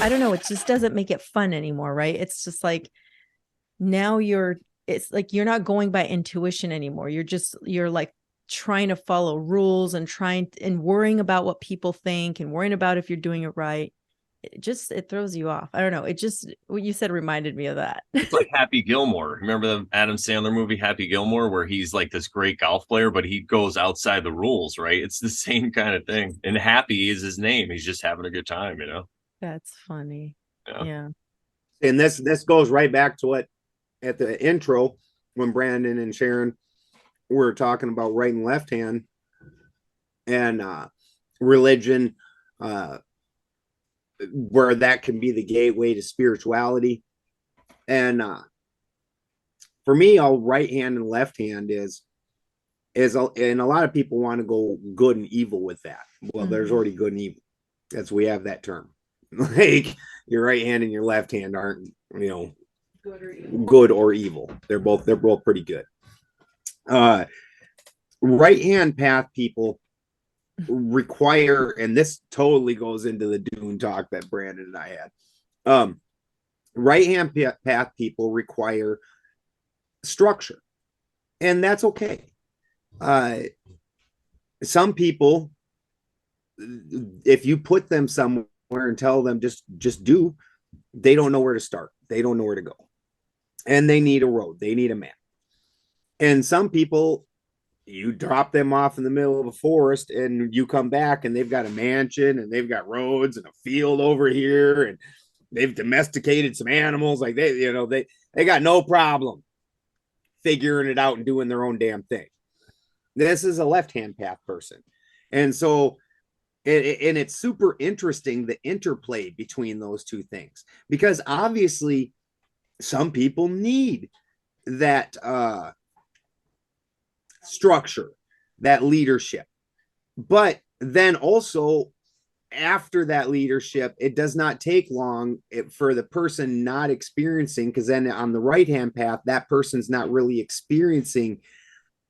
I don't know, it just doesn't make it fun anymore, right? It's just like now it's like you're not going by intuition anymore. You're like trying to follow rules and trying and worrying about what people think and worrying about if you're doing it right. It throws you off. I don't know. It just what you said reminded me of that. It's like Happy Gilmore. Remember the Adam Sandler movie Happy Gilmore, where he's like this great golf player, but he goes outside the rules, right? It's the same kind of thing. And Happy is his name. He's just having a good time, you know? That's funny. Yeah. Yeah. And this goes right back to what at the intro when Brandon and Sharon were talking about right and left hand and religion, where that can be the gateway to spirituality. And for me, all right hand and left hand is and a lot of people want to go good and evil with that. Well, there's already good and evil. That's we have that term. Like your right hand and your left hand aren't, you know, good or evil. They're both pretty good. Right hand path people require, and this totally goes into the Dune talk that Brandon and I had. Right hand path people require structure, and that's okay. Some people, if you put them somewhere and tell them just do, they don't know where to start. They don't know where to go, and they need a road. They need a map. And some people, you drop them off in the middle of a forest and you come back and they've got a mansion and they've got roads and a field over here and they've domesticated some animals. Like they got no problem figuring it out and doing their own damn thing. This is a left-hand path person. And so and it's super interesting, the interplay between those two things, because obviously some people need that structure, that leadership. But then also after that leadership, it does not take long for the person not experiencing, because then on the right hand path, that person's not really experiencing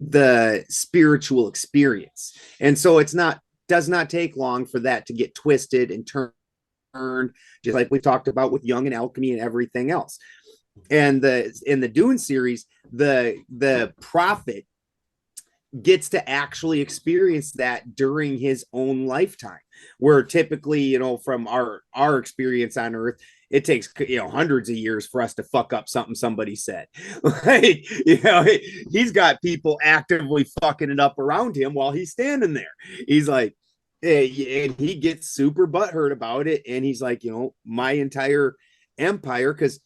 the spiritual experience. And so does not take long for that to get twisted and turned, just like we talked about with Jung and Alchemy and everything else. And in the Dune series, the prophet gets to actually experience that during his own lifetime, where typically, you know, from our experience on Earth, it takes, you know, hundreds of years for us to fuck up something somebody said. Like, you know, he's got people actively fucking it up around him while he's standing there. He's like, and he gets super butthurt about it, and he's like, you know, my entire empire, because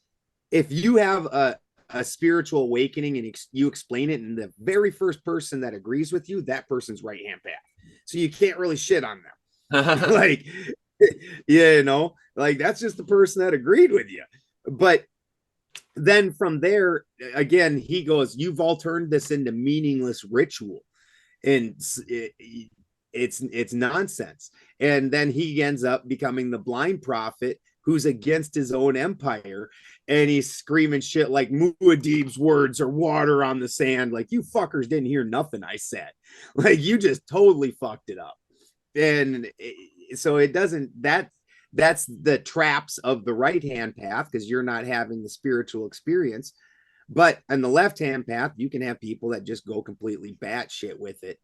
if you have a spiritual awakening and you explain it, and the very first person that agrees with you, that person's right hand path, so you can't really shit on them. Like, you know, like that's just the person that agreed with you. But then from there again, he goes, you've all turned this into meaningless ritual, and it's nonsense. And then he ends up becoming the blind prophet who's against his own empire, and he's screaming shit like Muad'Dib's words are water on the sand. Like, you fuckers didn't hear nothing I said. Like, you just totally fucked it up. And so it doesn't, that's the traps of the right hand path, because you're not having the spiritual experience. But on the left hand path, you can have people that just go completely batshit with it.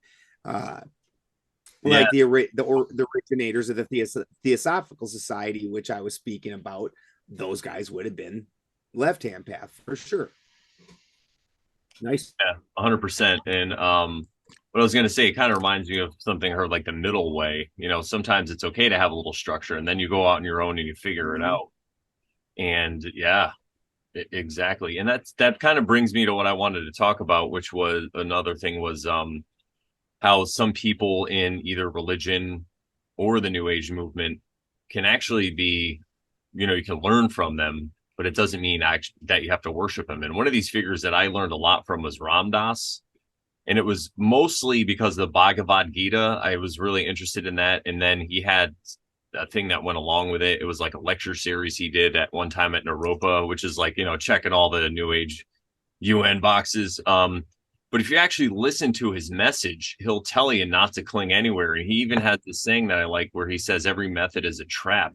Like the originators of the Theosophical Society, which I was speaking about, those guys would have been left hand path for sure. Nice. Yeah, 100%. And what I was going to say, it kind of reminds me of something I heard, like the middle way. You know, sometimes it's okay to have a little structure, and then you go out on your own and you figure it out. And yeah, exactly. And that kind of brings me to what I wanted to talk about, which was another thing was how some people in either religion or the New Age movement can actually be, you know, you can learn from them, but it doesn't mean that you have to worship them. And one of these figures that I learned a lot from was Ram Dass. And it was mostly because of the Bhagavad Gita. I was really interested in that. And then he had a thing that went along with it. It was like a lecture series he did at one time at Naropa, which is like, you know, checking all the New Age UN boxes. But if you actually listen to his message, he'll tell you not to cling anywhere. And he even has this saying that I like where he says every method is a trap.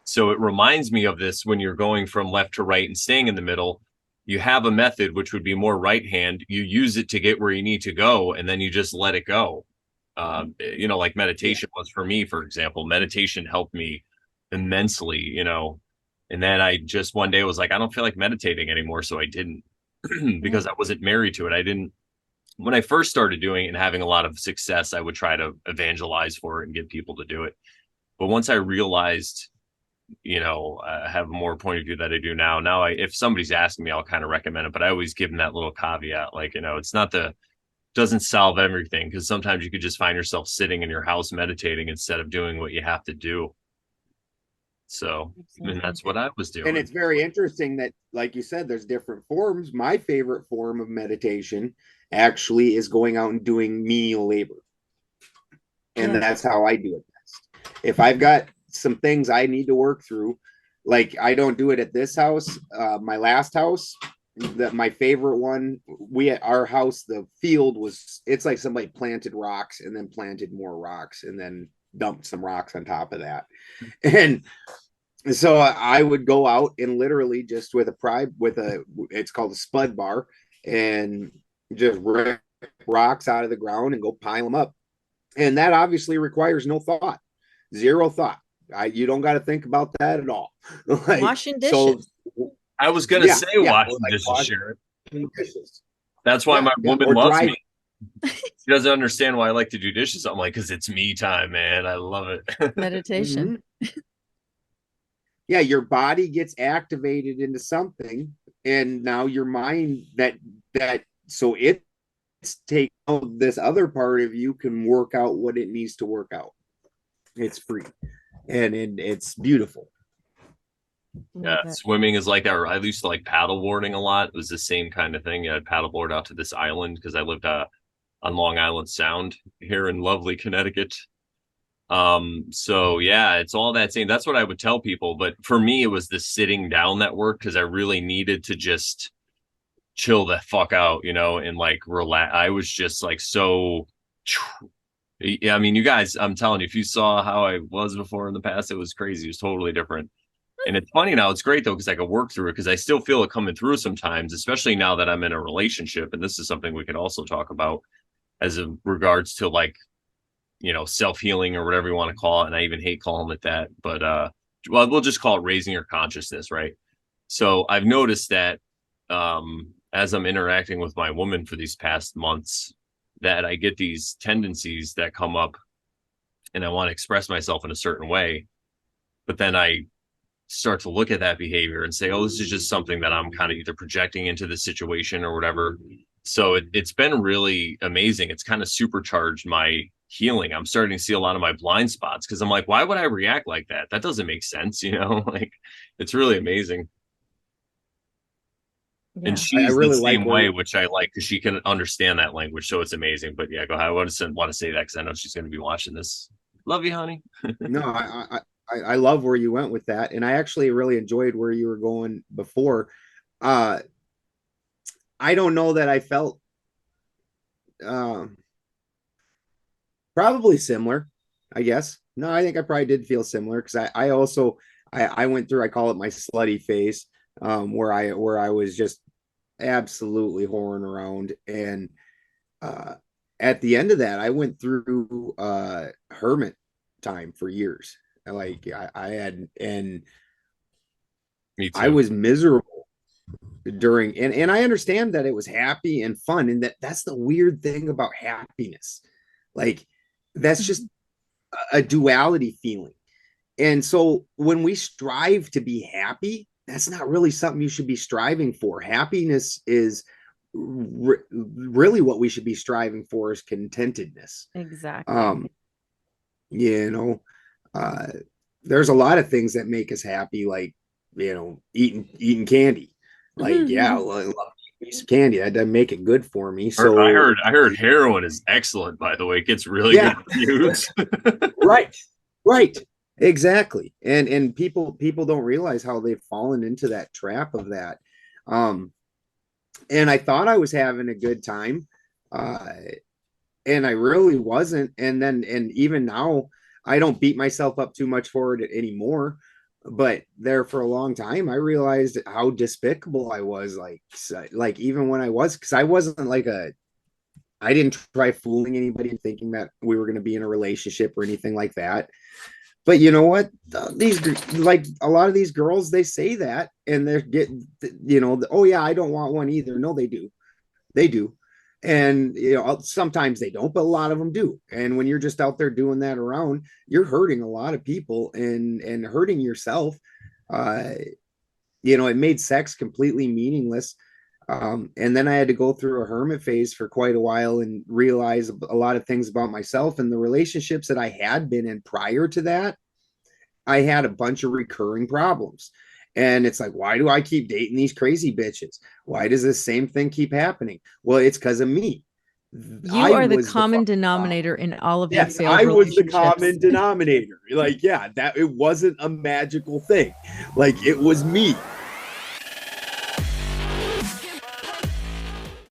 So it reminds me of this when you're going from left to right and staying in the middle. You have a method which would be more right hand. You use it to get where you need to go, and then you just let it go. Like Yeah. meditation was for me, for example. Meditation helped me immensely, And then I just one day was like, I don't feel like meditating anymore. So I didn't because I wasn't married to it. I didn't, when I first started doing it and having a lot of success, I would try to evangelize for it and get people to do it. But once I realized, I have more point of view that I do now. If somebody's asking me, I'll kind of recommend it, but I always give them that little caveat, like, it's not doesn't solve everything, because sometimes you could just find yourself sitting in your house meditating instead of doing what you have to do. So, and that's what I was And doing. it's very interesting that, like you said, there's different forms. My favorite form of meditation actually is going out and doing menial labor. And Yeah. that's how I do it best. If I've got some things I need to work through, like I don't do it at this house. My last house, that my favorite one, we at our house, the field was, it's like somebody planted rocks and then planted more rocks and then dumped some rocks on top of that. And so I would go out and literally just with a it's called a spud bar, and just rip rocks out of the ground and go pile them up. And that obviously requires no thought, zero thought. You don't got to think about that at all. Like, Washing so, dishes. I was gonna yeah, say yeah, or washing like dishes, washing Sharon. dishes. That's why Yeah, my yeah, woman or loves driving. me. She doesn't understand why I like to do dishes. I'm like, because it's me time, man. I love it. Meditation. Mhm. Yeah, your body gets activated into something, and now your mind that so it's take this other part of you can work out what it needs to work out. It's free, and it's beautiful. Yeah, Love it. swimming is like that. I used to like paddle boarding a lot. It was the same kind of thing. Yeah, I'd paddleboard out to this island because I lived on Long Island Sound here in lovely Connecticut. So yeah, it's all that same. That's what I would tell people. But for me, it was the sitting down that worked, because I really needed to just chill the fuck out, and like relax. I was just like so. Yeah, I mean, you guys, I'm telling you, if you saw how I was before in the past, it was crazy. It was totally different. And it's funny now. It's great though, because I could work through it, because I still feel it coming through sometimes, especially now that I'm in a relationship. And this is something we could also talk about as of regards to like, self-healing or whatever you want to call it. And I even hate calling it that, but well, we'll just call it raising your consciousness, right? So I've noticed that as I'm interacting with my woman for these past months, that I get these tendencies that come up, and I want to express myself in a certain way, but then I start to look at that behavior and say, oh, this is just something that I'm kind of either projecting into the situation or whatever. So it's been really amazing. It's kind of supercharged my healing. I'm starting to see a lot of my blind spots, because I'm like, why would I react like that? That doesn't make sense, like it's really amazing. And Yeah. I she's the really like same where way, which I like, because she can understand that language. So it's amazing. But yeah, go ahead. I want to say that because I know she's going to be watching this. Love you, honey. no, I love where you went with that, and I actually really enjoyed where you were going before. Uh, I don't know that I felt um, probably similar, I guess. No, I think I probably did feel similar because I also I went through, I call it my slutty phase, where I was just absolutely whoring around, and uh at the end of that I went through hermit time for years. Like I had, and Me I too. was miserable during, and I understand that it was happy and fun, and that's the weird thing about happiness. Like, that's just a duality feeling. And so when we strive to be happy, that's not really something you should be striving for. Happiness is really what we should be striving for is contentedness. Exactly. Um, you know, uh, there's a lot of things that make us happy, like, eating candy. Like, yeah, I love a piece of candy. That doesn't make it good for me. I So, heard heroin is excellent, by the way. It gets really good yeah, reviews. right, right, exactly. And people don't realize how they've fallen into that trap of that. Um, and I thought I was having a good time, uh, and I really wasn't. And even now, I don't beat myself up too much for it anymore. But there for a long time, I realized how despicable I was. Like even when I was, because I wasn't like I didn't try fooling anybody and thinking that we were going to be in a relationship or anything like that. But you know what? These, like a lot of these girls, they say that and they're getting, oh yeah, I don't want one either. No, they do. They do. And sometimes they don't, but a lot of them do. And when you're just out there doing that around, you're hurting a lot of people and hurting yourself. Uh, it made sex completely meaningless. And then I had to go through a hermit phase for quite a while and realize a lot of things about myself and the relationships that I had been in prior to that. I had a bunch of recurring problems. And it's like, why do I keep dating these crazy bitches? Why does this same thing keep happening? Well, it's because of me. You I are the was the common fucking denominator in all of your Yes, failed I was the relationships. common denominator. Like, yeah, that it wasn't a magical thing. Like, it was me.